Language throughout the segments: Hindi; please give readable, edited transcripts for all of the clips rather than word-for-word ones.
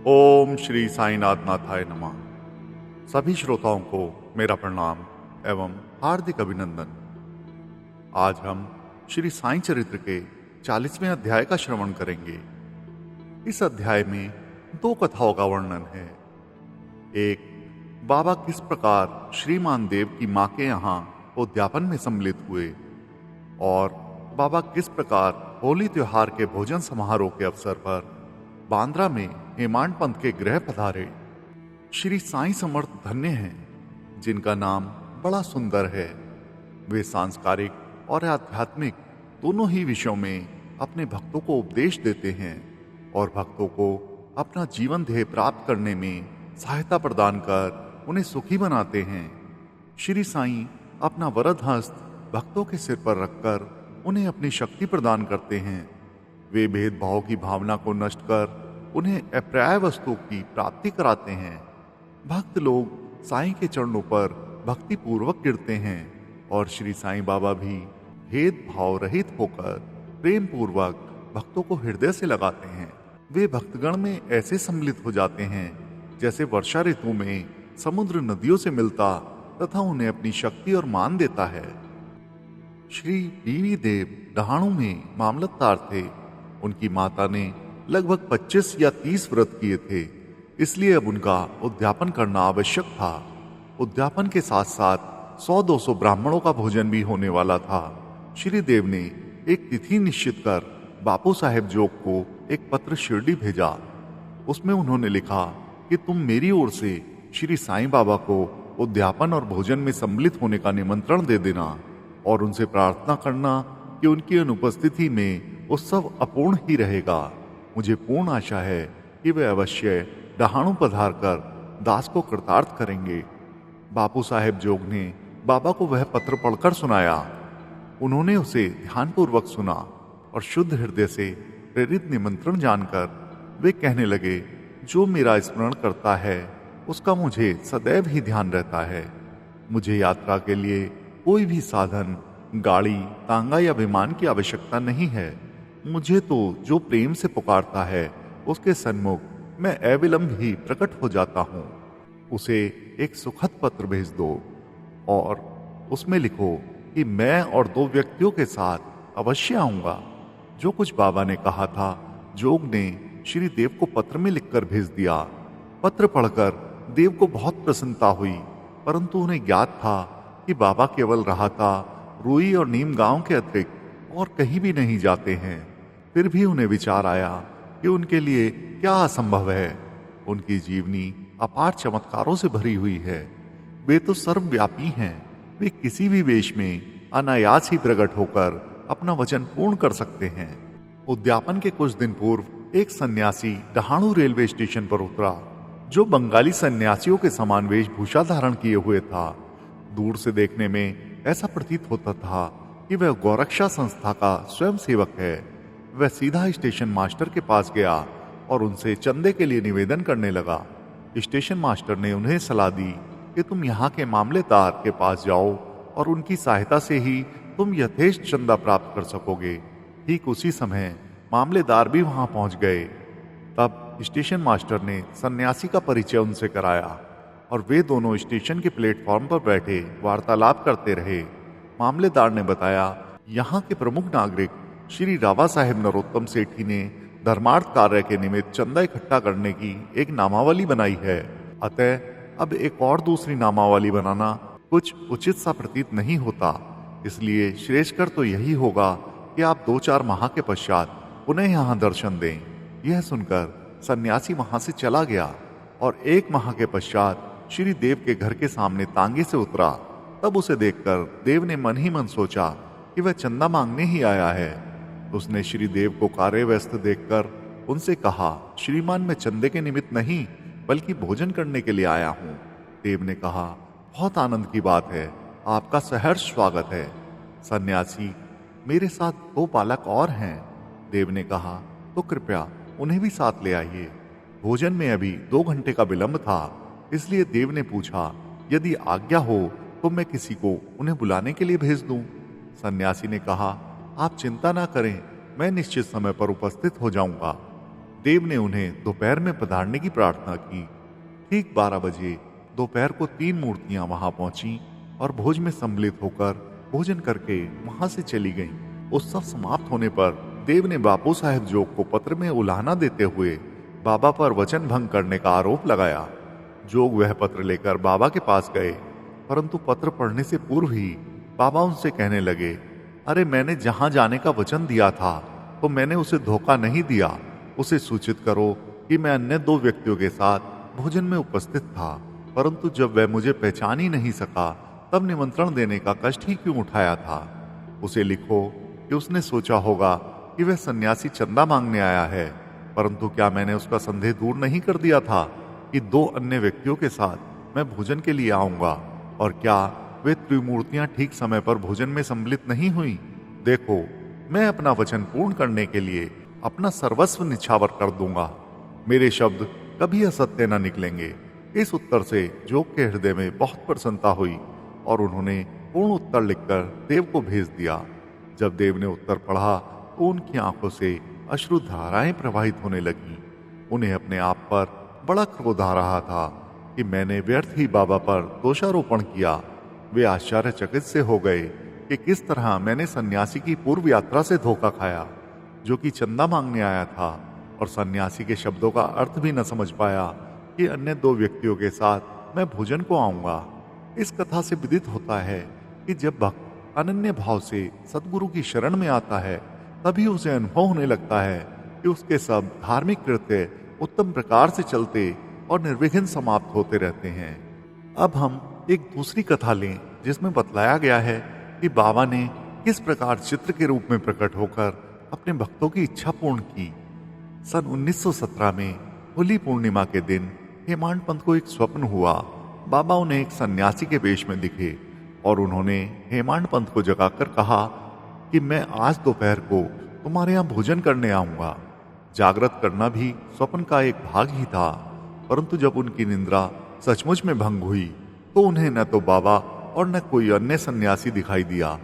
ओम श्री साईनाथ नाथाय नमः। सभी श्रोताओं को मेरा प्रणाम एवं हार्दिक अभिनंदन। आज हम श्री साईं चरित्र के 40वें अध्याय का श्रवण करेंगे। इस अध्याय में 2 कथाओं का वर्णन है। एक, बाबा किस प्रकार श्रीमान देव की मां के यहाँ उद्यापन में सम्मिलित हुए और बाबा किस प्रकार होली त्योहार के भोजन समारोह के अवसर पर बांद्रा में हेमांड पंत के गृह पधारे। श्री साईं समर्थ धन्य हैं जिनका नाम बड़ा सुंदर है। वे सांस्कारिक और आध्यात्मिक दोनों ही विषयों में अपने भक्तों को उपदेश देते हैं और भक्तों को अपना जीवन ध्येय प्राप्त करने में सहायता प्रदान कर उन्हें सुखी बनाते हैं। श्री साईं अपना वरद हस्त भक्तों के सिर पर रखकर उन्हें अपनी शक्ति प्रदान करते हैं। वे भेदभाव की भावना को नष्ट कर उन्हें अप्राप्य वस्तु की प्राप्ति कराते हैं। भक्त लोग साईं के चरणों पर भक्ति पूर्वक गिरते हैं और श्री साईं बाबा भी भेदभाव रहित होकर प्रेम पूर्वक भक्तों को हृदय से लगाते हैं। वे भक्तगण में ऐसे सम्मिलित हो जाते हैं जैसे वर्षा ऋतु में समुद्र नदियों से मिलता तथा उन्हें अपनी शक्ति और मान देता है। श्री बीवी देव डहाणू में मामलतदार थे। उनकी माता ने लगभग 25 या 30 व्रत किए थे, इसलिए अब उनका उद्यापन करना आवश्यक था। उद्यापन के साथ साथ 100-200 ब्राह्मणों का भोजन भी होने वाला था। श्री देव ने एक तिथि निश्चित कर बापू साहेब जोग को एक पत्र शिरडी भेजा। उसमें उन्होंने लिखा कि तुम मेरी ओर से श्री साईं बाबा को उद्यापन और भोजन में सम्मिलित होने का निमंत्रण दे देना और उनसे प्रार्थना करना कि उनकी अनुपस्थिति में उत्सव अपूर्ण ही रहेगा। मुझे पूर्ण आशा है कि वे अवश्य डहाणू पधार कर दास को कृतार्थ करेंगे। बापू साहेब जोग ने बाबा को वह पत्र पढ़कर सुनाया। उन्होंने उसे ध्यानपूर्वक सुना और शुद्ध हृदय से प्रेरित निमंत्रण जानकर वे कहने लगे, जो मेरा स्मरण करता है उसका मुझे सदैव ही ध्यान रहता है। मुझे यात्रा के लिए कोई भी साधन, गाड़ी, तांगा या विमान की आवश्यकता नहीं है। मुझे तो जो प्रेम से पुकारता है उसके सन्मुख मैं अविलंब ही प्रकट हो जाता हूँ। उसे एक सुखद पत्र भेज दो और उसमें लिखो कि मैं और 2 व्यक्तियों के साथ अवश्य आऊंगा। जो कुछ बाबा ने कहा था जोग ने श्री देव को पत्र में लिखकर भेज दिया। पत्र पढ़कर देव को बहुत प्रसन्नता हुई, परंतु उन्हें ज्ञात था कि बाबा केवल राहता, रुई और नीम गांव के अतिरिक्त और कहीं भी नहीं जाते हैं। फिर भी उन्हें विचार आया कि उनके लिए क्या असंभव है। उनकी जीवनी अपार चमत्कारों से भरी हुई है। वे तो सर्वव्यापी हैं। वे किसी भी वेश में अनायास ही प्रकट होकर अपना वचन पूर्ण कर सकते हैं। उद्यापन के कुछ दिन पूर्व एक सन्यासी डहाणू रेलवे स्टेशन पर उतरा, जो बंगाली सन्यासियों के समान वेशभूषा धारण किए हुए था। दूर से देखने में ऐसा प्रतीत होता था कि वह गौरक्षा संस्था का स्वयं सेवक है। वह सीधा स्टेशन मास्टर के पास गया और उनसे चंदे के लिए निवेदन करने लगा। स्टेशन मास्टर ने उन्हें सलाह दी कि तुम यहाँ के मामलेदार के पास जाओ और उनकी सहायता से ही तुम यथेष्ट चंदा प्राप्त कर सकोगे। ठीक उसी समय मामलेदार भी वहां पहुंच गए। तब स्टेशन मास्टर ने सन्यासी का परिचय उनसे कराया और वे दोनों स्टेशन के प्लेटफॉर्म पर बैठे वार्तालाप करते रहे। मामलेदार ने बताया, यहाँ के प्रमुख नागरिक श्री रावा साहेब नरोत्तम सेठी ने धर्मार्थ कार्य के निमित्त चंदा इकट्ठा करने की एक नामावली बनाई है। अतः अब एक और दूसरी नामावली बनाना कुछ उचित सा प्रतीत नहीं होता। इसलिए श्रेष्ठकर तो यही होगा कि आप 2-4 माह के पश्चात पुनः यहाँ दर्शन दें। यह सुनकर सन्यासी वहां से चला गया और 1 माह के पश्चात श्री देव के घर के सामने तांगे से उतरा। तब उसे देखकर देव ने मन ही मन सोचा कि वह चंदा मांगने ही आया है। उसने श्री देव को कार्य व्यस्त देखकर उनसे कहा, श्रीमान मैं चंदे के निमित्त नहीं बल्कि भोजन करने के लिए आया हूँ। देव ने कहा, बहुत आनंद की बात है, आपका सहर्ष स्वागत है। सन्यासी, मेरे साथ 2 बालक और हैं। देव ने कहा, तो कृपया उन्हें भी साथ ले आइए। भोजन में अभी 2 घंटे का विलंब था, इसलिए देव ने पूछा, यदि आज्ञा हो तो मैं किसी को उन्हें बुलाने के लिए भेज दूं। सन्यासी ने कहा, आप चिंता ना करें, मैं निश्चित समय पर उपस्थित हो जाऊंगा। देव ने उन्हें दोपहर में पधारने की प्रार्थना की। ठीक 12 बजे दोपहर को 3 मूर्तियां वहां पहुंची और भोज में सम्मिलित होकर भोजन करके वहां से चली गईं। उत्सव समाप्त होने पर देव ने बापू साहेब जोग को पत्र में उलाहना देते हुए बाबा पर वचन भंग करने का आरोप लगाया। जोग वह पत्र लेकर बाबा के पास गए, परंतु पत्र पढ़ने से पूर्व ही बाबा उनसे कहने लगे, अरे मैंने जहां जाने का वचन दिया था तो मैंने उसे धोखा नहीं दिया। उसे सूचित करो कि मैं अन्य 2 व्यक्तियों के साथ भोजन में उपस्थित था, परंतु जब वह मुझे पहचान ही नहीं सका तब निमंत्रण देने का कष्ट ही क्यों उठाया था। उसे लिखो कि उसने सोचा होगा कि वह सन्यासी चंदा मांगने आया है, परंतु क्या मैंने उसका संदेह दूर नहीं कर दिया था कि 2 अन्य व्यक्तियों के साथ मैं भोजन के लिए आऊंगा, और क्या वे त्रिमूर्तियां ठीक समय पर भोजन में सम्मिलित नहीं हुई। देखो, मैं अपना वचन पूर्ण करने के लिए अपना सर्वस्व निछावर कर दूंगा। मेरे शब्द कभी असत्य न निकलेंगे। इस उत्तर से जोग के हृदय में बहुत प्रसन्नता हुई और उन्होंने पूर्ण उत्तर लिखकर देव को भेज दिया। जब देव ने उत्तर पढ़ा तो उनकी आंखों से अश्रु धाराएं प्रवाहित होने लगी। उन्हें अपने आप पर बड़ा क्रोध आ रहा था कि मैंने व्यर्थ ही बाबा पर दोषारोपण किया। वे आश्चर्यचकित से हो गए कि किस तरह मैंने सन्यासी की पूर्व यात्रा से धोखा खाया, जो कि चंदा मांगने आया था, और सन्यासी के शब्दों का अर्थ भी न समझ पाया कि अन्य 2 व्यक्तियों के साथ मैं भोजन को आऊंगा। इस कथा से विदित होता है कि जब भक्त अनन्य भाव से सद्गुरु की शरण में आता है तभी उसे अनुभव होने लगता है कि उसके सब धार्मिक कृत्य उत्तम प्रकार से चलते और निर्विघ्न समाप्त होते रहते हैं। अब हम एक दूसरी कथा लें जिसमें बतलाया गया है कि बाबा ने किस प्रकार चित्र के रूप में प्रकट होकर अपने भक्तों की इच्छा पूर्ण की। सन 1917 में होली पूर्णिमा के दिन हेमांड पंत को एक स्वप्न हुआ। बाबा उन्हें एक सन्यासी के वेश में दिखे और उन्होंने हेमांड पंत को जगाकर कहा कि मैं आज दोपहर को तुम्हारे यहाँ भोजन करने आऊंगा। जागृत करना भी स्वप्न का एक भाग ही था, परंतु जब उनकी निंद्रा सचमुच में भंग हुई तो उन्हें न तो बाबा और न कोई अन्य सन्यासी दिखाई दिया।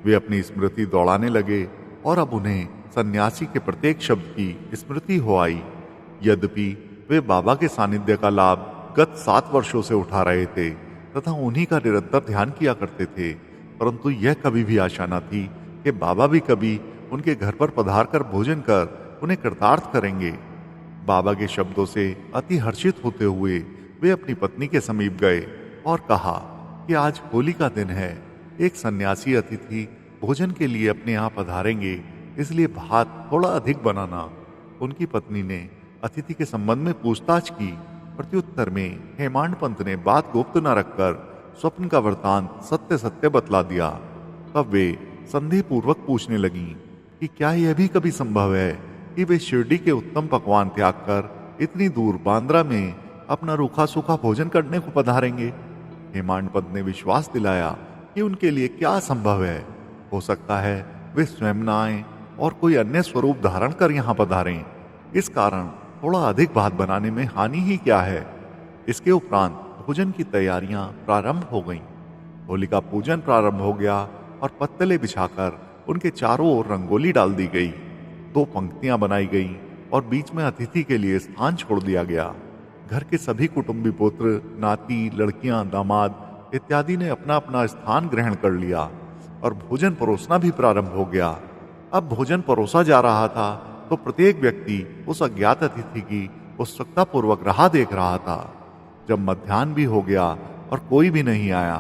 वे अपनी स्मृति दौड़ाने लगे और अब उन्हें सन्यासी के प्रत्येक शब्द की स्मृति हो आई। यद्यपि वे बाबा के सानिध्य का लाभ गत 7 वर्षों से उठा रहे थे तथा उन्हीं का निरंतर ध्यान किया करते थे, परंतु यह कभी भी आशा न थी कि बाबा भी कभी उनके घर पर पधार कर भोजन कर उन्हें कृतार्थ करेंगे। बाबा के शब्दों से अति हर्षित होते हुए वे अपनी पत्नी के समीप गए और कहा कि आज होली का दिन है, एक सन्यासी अतिथि भोजन के लिए अपने यहाँ पधारेंगे, इसलिए भात थोड़ा अधिक बनाना। उनकी पत्नी ने अतिथि के संबंध में पूछताछ की। प्रत्युत्तर में हेमांड पंत ने बात गुप्त न रखकर स्वप्न का वृतांत सत्य सत्य बतला दिया। तब वे संदेह पूर्वक पूछने लगी कि क्या यह भी कभी संभव है कि वे शिरडी के उत्तम पकवान त्याग कर इतनी दूर बांद्रा में अपना रूखा सूखा भोजन करने को पधारेंगे। हेमांड पंत ने विश्वास दिलाया कि उनके लिए क्या संभव है। हो सकता है वे स्वयं न आए और कोई अन्य स्वरूप धारण कर यहाँ पधारें। इस कारण थोड़ा अधिक भात बनाने में हानि ही क्या है। इसके उपरांत भोजन की तैयारियां प्रारंभ हो गईं। होली का पूजन प्रारंभ हो गया और पत्तले बिछाकर उनके चारों ओर रंगोली डाल दी गई। 2 पंक्तियां बनाई गईं और बीच में अतिथि के लिए स्थान छोड़ दिया गया। घर के सभी कुटुंबी पुत्र, नाती, लड़कियां, दामाद इत्यादि ने अपना अपना स्थान ग्रहण कर लिया और भोजन परोसना भी प्रारंभ हो गया। अब भोजन परोसा जा रहा था तो प्रत्येक व्यक्ति उस अज्ञात अतिथि की उत्सुकता पूर्वक राह देख रहा था। जब मध्याह्न भी हो गया और कोई भी नहीं आया,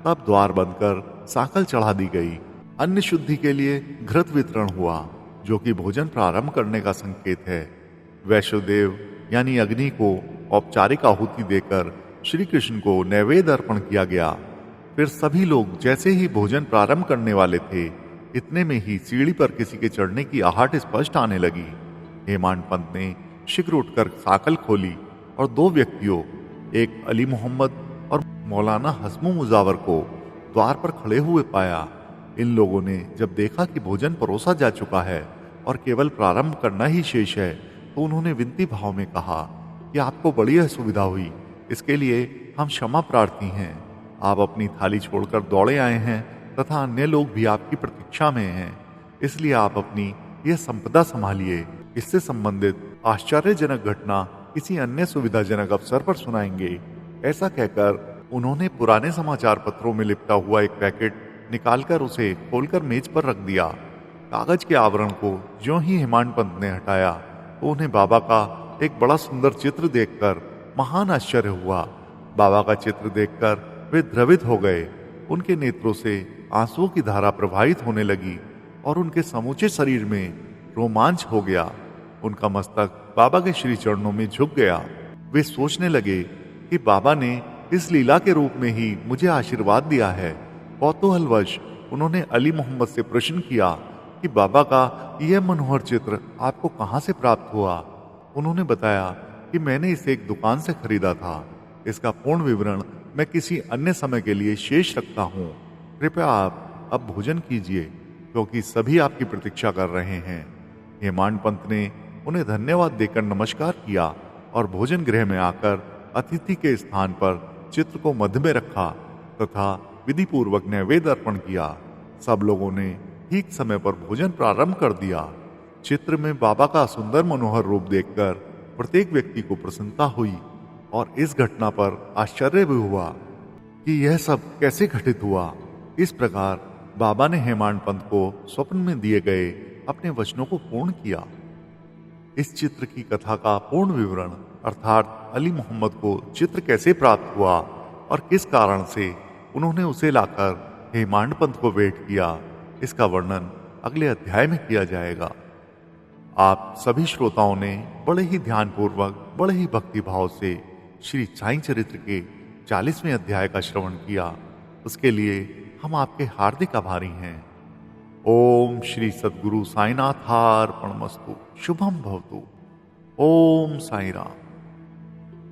तब द्वार बंद कर साकल चढ़ा दी गई। अन्न शुद्धि के लिए घृत वितरण हुआ, जो कि भोजन प्रारंभ करने का संकेत है। वैश्वदेव यानी अग्नि को औपचारिक आहुति देकर श्री कृष्ण को नैवेद्य अर्पण किया गया। फिर सभी लोग जैसे ही भोजन प्रारंभ करने वाले थे, इतने में ही सीढ़ी पर किसी के चढ़ने की आहट स्पष्ट आने लगी। हेमांड पंत ने शीघ्र उठकर साकल खोली और 2 व्यक्तियों, एक अली मोहम्मद और मौलाना हसमू मुजावर को द्वार पर खड़े हुए पाया। इन लोगों ने जब देखा कि भोजन परोसा जा चुका है और केवल प्रारंभ करना ही शेष है, तो उन्होंने विनती भाव में कहा कि आपको बड़ी असुविधा हुई, इसके लिए हम क्षमा प्रार्थी हैं। आप अपनी थाली छोड़कर दौड़े आए हैं तथा अन्य लोग भी आपकी प्रतीक्षा में हैं, इसलिए आप अपनी यह संपदा संभालिए। इससे संबंधित आश्चर्यजनक घटना किसी अन्य सुविधाजनक अवसर पर सुनाएंगे। ऐसा कहकर उन्होंने पुराने समाचार पत्रों में लिपटा हुआ एक पैकेट निकालकर उसे खोलकर मेज पर रख दिया। कागज के आवरण को ज्यों ही हेमांड पंत ने हटाया तो उन्हें बाबा का एक बड़ा सुंदर चित्र देखकर महान आश्चर्य हुआ। बाबा का चित्र देखकर वे द्रवित हो गए। उनके नेत्रों से आंसुओं की धारा प्रवाहित होने लगी और उनके समूचे शरीर में रोमांच हो गया। उनका मस्तक बाबा के श्री चरणों में झुक गया। वे सोचने लगे कि बाबा ने इस लीला के रूप में ही मुझे आशीर्वाद दिया है। कौतूहलवश उन्होंने अली मोहम्मद से प्रश्न किया कि बाबा का यह मनोहर चित्र आपको कहां से प्राप्त हुआ। उन्होंने बताया कि मैंने इसे एक दुकान से खरीदा था। इसका पूर्ण विवरण मैं किसी अन्य समय के लिए शेष रखता हूँ। कृपया आप अब भोजन कीजिए क्योंकि सभी आपकी प्रतीक्षा कर रहे हैं। हेमांड पंत ने उन्हें धन्यवाद देकर नमस्कार किया और भोजन गृह में आकर अतिथि के स्थान पर चित्र को मध्य में रखा तथा विधि पूर्वक नैवेद्य अर्पण किया। सब लोगों ने ठीक समय पर भोजन प्रारंभ कर दिया। चित्र में बाबा का सुंदर मनोहर रूप देखकर प्रत्येक व्यक्ति को प्रसन्नता हुई और इस घटना पर आश्चर्य भी हुआ कि यह सब कैसे घटित हुआ। इस प्रकार बाबा ने हेमांड पंत को स्वप्न में दिए गए अपने वचनों को पूर्ण किया। इस चित्र की कथा का पूर्ण विवरण अर्थात अली मोहम्मद को चित्र कैसे प्राप्त हुआ और किस कारण से उन्होंने उसे लाकर हेमांड पंत को भेंट किया, इसका वर्णन अगले अध्याय में किया जाएगा। आप सभी श्रोताओं ने बड़े ही ध्यानपूर्वक, बड़े ही भक्ति भाव से श्री साईं चरित्र के 40वें अध्याय का श्रवण किया। उसके लिए हम आपके हार्दिक आभारी हैं। ओम श्री सद्गुरु साईनाथार्पणमस्तु। शुभम भवतु। ओम साई राम।